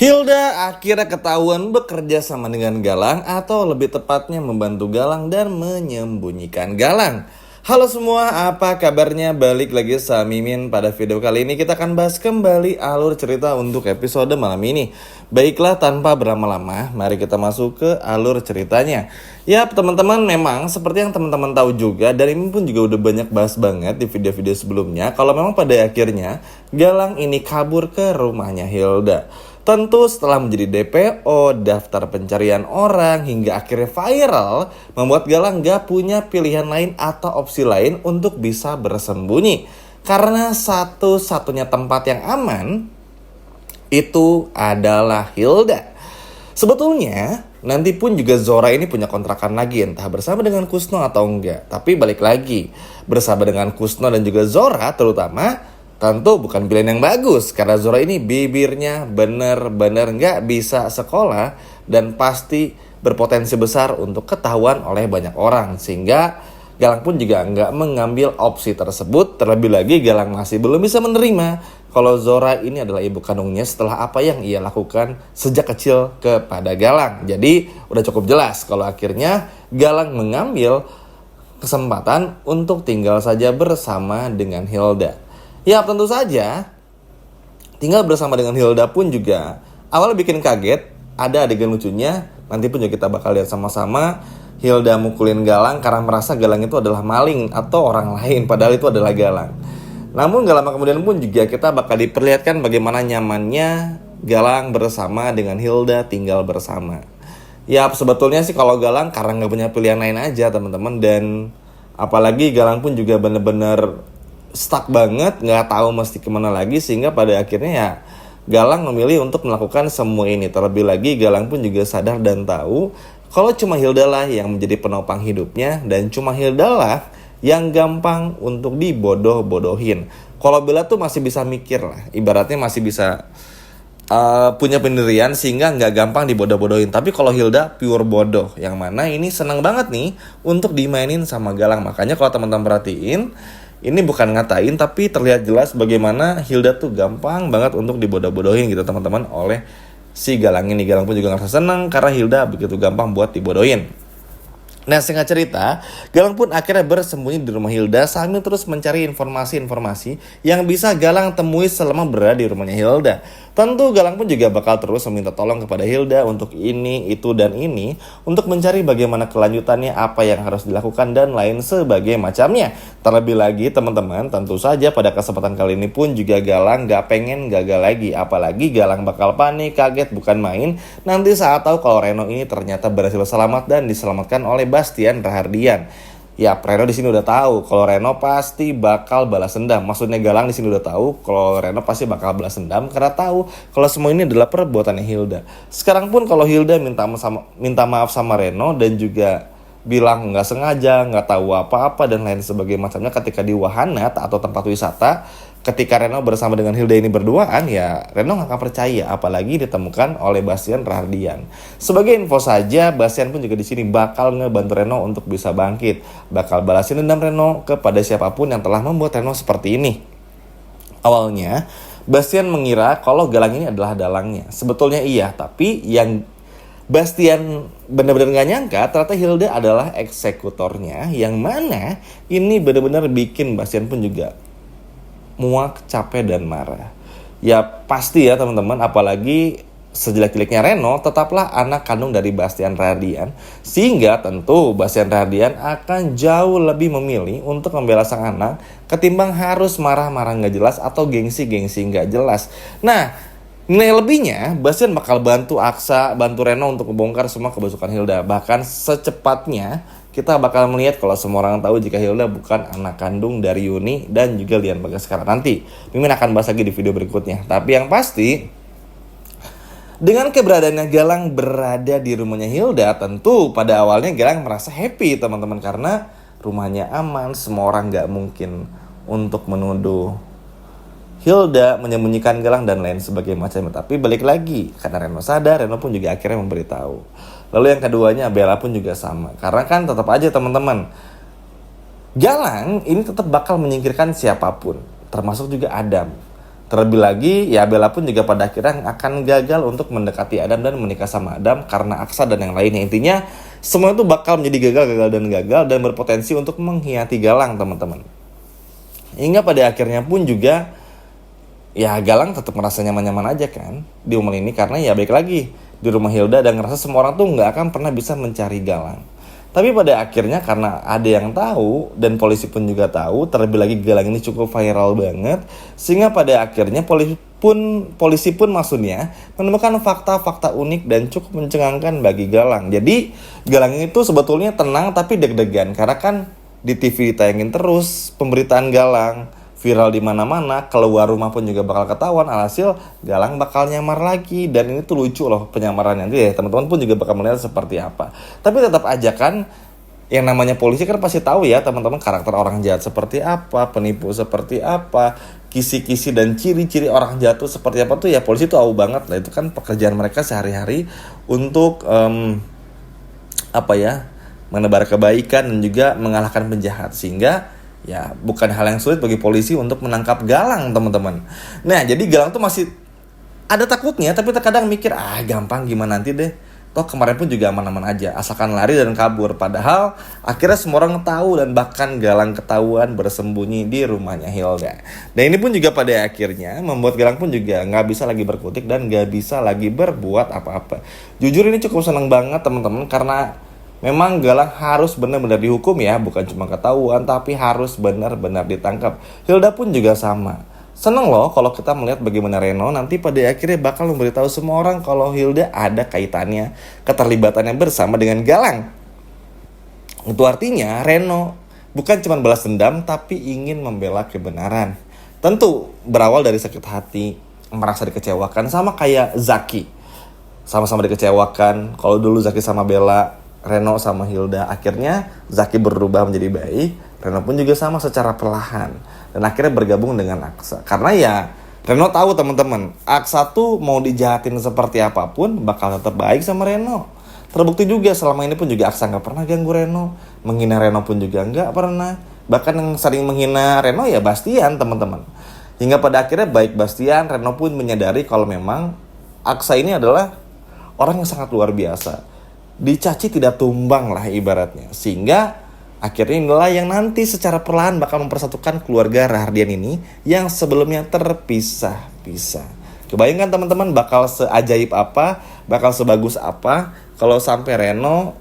Hilda akhirnya ketahuan bekerja sama dengan Galang atau lebih tepatnya membantu Galang dan menyembunyikan Galang. Halo semua, apa kabarnya? Balik lagi sama Mimin. Pada video kali ini kita akan bahas kembali alur cerita untuk episode malam ini. Baiklah, tanpa berlama-lama, mari kita masuk ke alur ceritanya. Ya teman-teman, memang seperti yang teman-teman tahu juga, dan ini pun juga udah banyak bahas banget di video-video sebelumnya, kalau memang pada akhirnya Galang ini kabur ke rumahnya Hilda. Tentu setelah menjadi DPO, daftar pencarian orang, hingga akhirnya viral, membuat Galang gak punya pilihan lain atau opsi lain untuk bisa bersembunyi. Karena satu-satunya tempat yang aman, itu adalah Hilda. Sebetulnya, nanti pun juga Zora ini punya kontrakan lagi, entah bersama dengan Kusno atau enggak. Tapi balik lagi, bersama dengan Kusno dan juga Zora terutama, tentu bukan pilihan yang bagus karena Zora ini bibirnya bener-bener nggak bisa sekolah dan pasti berpotensi besar untuk ketahuan oleh banyak orang, sehingga Galang pun juga nggak mengambil opsi tersebut. Terlebih lagi Galang masih belum bisa menerima kalau Zora ini adalah ibu kandungnya setelah apa yang ia lakukan sejak kecil kepada Galang. Jadi udah cukup jelas kalau akhirnya Galang mengambil kesempatan untuk tinggal saja bersama dengan Hilda. Ya tentu saja, tinggal bersama dengan Hilda pun juga awalnya bikin kaget. Ada adegan lucunya, nanti pun juga kita bakal lihat sama-sama. Hilda mukulin Galang karena merasa Galang itu adalah maling atau orang lain, padahal itu adalah Galang. Namun gak lama kemudian pun juga kita bakal diperlihatkan bagaimana nyamannya Galang bersama dengan Hilda tinggal bersama. Ya sebetulnya sih kalau Galang karena gak punya pilihan lain aja teman-teman. Dan apalagi Galang pun juga bener-bener stuck banget, nggak tahu mesti kemana lagi, sehingga pada akhirnya ya Galang memilih untuk melakukan semua ini. Terlebih lagi Galang pun juga sadar dan tahu kalau cuma Hilda lah yang menjadi penopang hidupnya, dan cuma Hilda lah yang gampang untuk dibodoh-bodohin. Kalau Bella tuh masih bisa mikir lah, ibaratnya masih bisa punya pendirian sehingga nggak gampang dibodoh-bodohin. Tapi kalau Hilda pure bodoh, yang mana ini senang banget nih untuk dimainin sama Galang. Makanya kalau teman-teman perhatiin, ini bukan ngatain tapi terlihat jelas bagaimana Hilda tuh gampang banget untuk dibodoh-bodohin gitu teman-teman oleh si Galang ini. Galang pun juga ngerasa senang karena Hilda begitu gampang buat dibodohin. Nah singkat cerita, Galang pun akhirnya bersembunyi di rumah Hilda sambil terus mencari informasi-informasi yang bisa Galang temui selama berada di rumahnya Hilda. Tentu Galang pun juga bakal terus meminta tolong kepada Hilda untuk ini, itu, dan ini, untuk mencari bagaimana kelanjutannya, apa yang harus dilakukan, dan lain sebagai macamnya. Terlebih lagi teman-teman, tentu saja pada kesempatan kali ini pun juga Galang gak pengen gagal lagi. Apalagi Galang bakal panik, kaget bukan main nanti saat tahu kalau Reno ini ternyata berhasil selamat dan diselamatkan oleh Bastian Rahardian. Ya, Reno di sini udah tahu kalau Reno pasti bakal balas dendam. Maksudnya Galang di sini udah tahu kalau Reno pasti bakal balas dendam karena tahu kalau semua ini adalah perbuatannya Hilda. Sekarang pun kalau Hilda minta maaf sama Reno dan juga bilang nggak sengaja, nggak tahu apa-apa dan lain sebagainya macamnya ketika di wahana atau tempat wisata, ketika Reno bersama dengan Hilda ini berduaan, ya Reno gak akan percaya, apalagi ditemukan oleh Bastian Rahardian. Sebagai info saja, Bastian pun juga di sini bakal ngebantu Reno untuk bisa bangkit, bakal balasin dendam Reno kepada siapapun yang telah membuat Reno seperti ini. Awalnya, Bastian mengira kalau Galang ini adalah dalangnya. Sebetulnya iya, tapi yang Bastian benar-benar gak nyangka ternyata Hilda adalah eksekutornya, yang mana ini benar-benar bikin Bastian pun juga muak, capek, dan marah. Ya pasti ya teman-teman, apalagi sejelek-jeleknya Reno tetaplah anak kandung dari Bastian Rahardian, sehingga tentu Bastian Rahardian akan jauh lebih memilih untuk membela sang anak ketimbang harus marah-marah gak jelas atau gengsi-gengsi gak jelas. Nah nilai lebihnya, Bastian bakal bantu Reno untuk membongkar semua kebusukan Hilda. Bahkan secepatnya kita bakal melihat kalau semua orang tahu jika Hilda bukan anak kandung dari Yuni dan juga Lian Bagaskara. Nanti Mimin akan bahas lagi di video berikutnya. Tapi yang pasti, dengan keberadaannya Galang berada di rumahnya Hilda, tentu pada awalnya Galang merasa happy teman-teman, karena rumahnya aman, semua orang gak mungkin untuk menuduh Hilda menyembunyikan Galang dan lain sebagainya macamnya. Tapi balik lagi, karena Reno sadar, Reno pun juga akhirnya memberitahu. Lalu yang keduanya, Bella pun juga sama. Karena kan tetap aja teman-teman, Galang ini tetap bakal menyingkirkan siapapun, termasuk juga Adam. Terlebih lagi, ya Bella pun juga pada akhirnya akan gagal untuk mendekati Adam dan menikah sama Adam karena Aksa dan yang lainnya. Intinya, semua itu bakal menjadi gagal dan berpotensi untuk mengkhianati Galang, teman-teman. Hingga pada akhirnya pun juga, ya Galang tetap merasa nyaman-nyaman aja kan di rumah ini. Karena ya baik lagi, di rumah Hilda dan ngerasa semua orang tuh nggak akan pernah bisa mencari Galang. Tapi pada akhirnya karena ada yang tahu dan polisi pun juga tahu, terlebih lagi Galang ini cukup viral banget, sehingga pada akhirnya polisi pun maksudnya menemukan fakta-fakta unik dan cukup mencengangkan bagi Galang. Jadi Galang itu sebetulnya tenang tapi deg-degan karena kan di TV ditayangin terus pemberitaan Galang, viral di mana-mana, keluar rumah pun juga bakal ketahuan, alhasil Galang bakal nyamar lagi. Dan ini tuh lucu loh penyamarannya, nanti ya teman-teman pun juga bakal melihat seperti apa. Tapi tetap aja kan, yang namanya polisi kan pasti tahu ya teman-teman karakter orang jahat seperti apa, penipu seperti apa, kisi-kisi dan ciri-ciri orang jahat tuh seperti apa tuh ya polisi tuh tahu banget lah. Itu kan pekerjaan mereka sehari-hari untuk menebar kebaikan dan juga mengalahkan penjahat. Sehingga ya bukan hal yang sulit bagi polisi untuk menangkap Galang, teman-teman. Nah, jadi Galang tuh masih ada takutnya, tapi terkadang mikir, gampang gimana nanti deh. Toh kemarin pun juga aman-aman aja, asalkan lari dan kabur. Padahal akhirnya semua orang tahu dan bahkan Galang ketahuan bersembunyi di rumahnya Hilda. Dan ini pun juga pada akhirnya membuat Galang pun juga nggak bisa lagi berkutik dan nggak bisa lagi berbuat apa-apa. Jujur ini cukup seneng banget teman-teman, karena memang Galang harus benar-benar dihukum ya, bukan cuma ketahuan, tapi harus benar-benar ditangkap. Hilda pun juga sama. Seneng loh kalau kita melihat bagaimana Reno nanti pada akhirnya bakal memberitahu semua orang kalau Hilda ada kaitannya, keterlibatannya bersama dengan Galang. Itu artinya Reno bukan cuma balas dendam, tapi ingin membela kebenaran. Tentu berawal dari sakit hati, merasa dikecewakan, sama kayak Zaki. Sama-sama dikecewakan. Kalau dulu Zaki sama Bella, Reno sama Hilda, akhirnya Zaki berubah menjadi baik, Reno pun juga sama secara perlahan dan akhirnya bergabung dengan Aksa. Karena ya Reno tahu teman-teman, Aksa tuh mau dijahatin seperti apapun bakal tetap baik sama Reno. Terbukti juga selama ini pun juga Aksa nggak pernah ganggu Reno, menghina Reno pun juga nggak pernah. Bahkan yang sering menghina Reno ya Bastian, teman-teman. Hingga pada akhirnya baik Bastian, Reno pun menyadari kalau memang Aksa ini adalah orang yang sangat luar biasa. Dicaci tidak tumbang lah ibaratnya. Sehingga akhirnya inilah yang nanti secara perlahan bakal mempersatukan keluarga Rahardian ini yang sebelumnya terpisah-pisah. Kebayangkan teman-teman bakal seajaib apa, bakal sebagus apa kalau sampai Reno,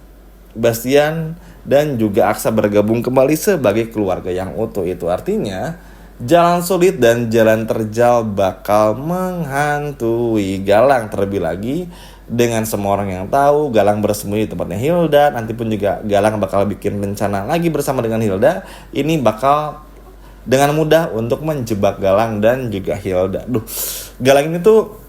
Bastian, dan juga Aksa bergabung kembali sebagai keluarga yang utuh. Itu artinya jalan sulit dan jalan terjal bakal menghantui Galang. Terlebih lagi dengan semua orang yang tahu Galang bersembunyi di tempatnya Hilda. Nanti pun juga Galang bakal bikin rencana lagi bersama dengan Hilda. Ini bakal dengan mudah untuk menjebak Galang dan juga Hilda. Galang ini tuh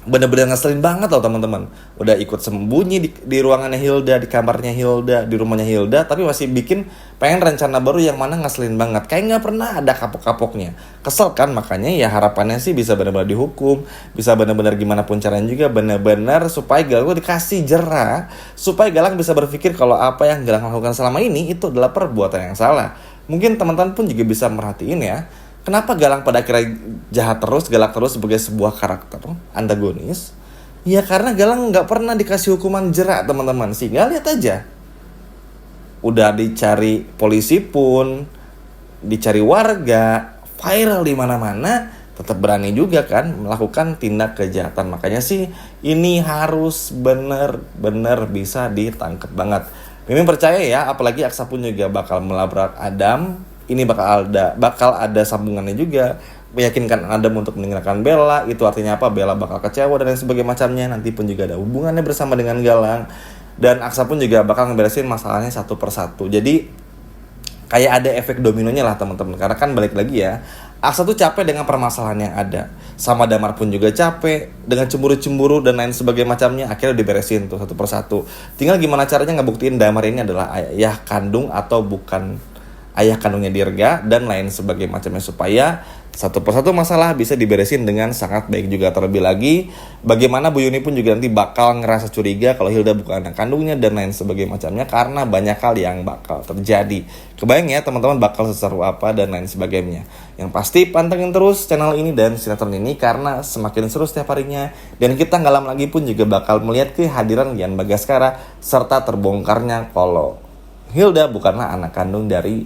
bener-bener ngeselin banget loh teman-teman. Udah ikut sembunyi di ruangannya Hilda, di kamarnya Hilda, di rumahnya Hilda, tapi masih bikin pengen rencana baru yang mana ngeselin banget. Kayak nggak pernah ada kapok-kapoknya. Kesel kan, makanya ya harapannya sih bisa benar-benar dihukum, bisa benar-benar gimana pun caranya juga benar-benar supaya Galang tuh dikasih jera, supaya Galang bisa berpikir kalau apa yang Galang lakukan selama ini itu adalah perbuatan yang salah. Mungkin teman-teman pun juga bisa merhatiin ya. Kenapa Galang pada akhirnya jahat terus, galak terus sebagai sebuah karakter antagonis? Ya karena Galang nggak pernah dikasih hukuman jerak teman-teman. Sehingga lihat aja, udah dicari polisi pun, dicari warga, viral di mana-mana, tetap berani juga kan melakukan tindak kejahatan. Makanya sih ini harus bener-bener bisa ditangkap banget. Mimin percaya ya, apalagi Aksa pun juga bakal melabrak Adam. Ini bakal ada sambungannya juga, meyakinkan Adam untuk meninggalkan Bella. Itu artinya apa? Bella bakal kecewa dan lain sebagainya macamnya. Nanti pun juga ada hubungannya bersama dengan Galang, dan Aksa pun juga bakal ngeberesin masalahnya satu persatu. Jadi kayak ada efek dominonya lah teman-teman. Karena kan balik lagi ya, Aksa tuh capek dengan permasalahan yang ada, sama Damar pun juga capek dengan cemburu-cemburu dan lain sebagainya macamnya. Akhirnya diberesin tuh satu persatu. Tinggal gimana caranya ngebuktiin Damar ini adalah ayah kandung atau bukan ayah kandungnya Dirga dan lain sebagainya macamnya, supaya satu persatu masalah bisa diberesin dengan sangat baik juga. Terlebih lagi, bagaimana Bu Yuni pun juga nanti bakal ngerasa curiga kalau Hilda bukan anak kandungnya dan lain sebagainya macamnya, karena banyak hal yang bakal terjadi. Kebayang ya teman-teman bakal seseru apa dan lain sebagainya. Yang pasti pantengin terus channel ini dan sinetron ini karena semakin seru setiap harinya. Dan kita nggak lama lagi pun juga bakal melihat kehadiran Dian Bagaskara serta terbongkarnya kalau Hilda bukanlah anak kandung dari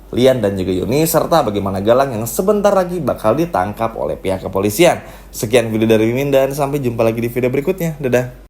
Lian dan juga Yuni, serta bagaimana Galang yang sebentar lagi bakal ditangkap oleh pihak kepolisian. Sekian video dari Mimin dan sampai jumpa lagi di video berikutnya. Dadah.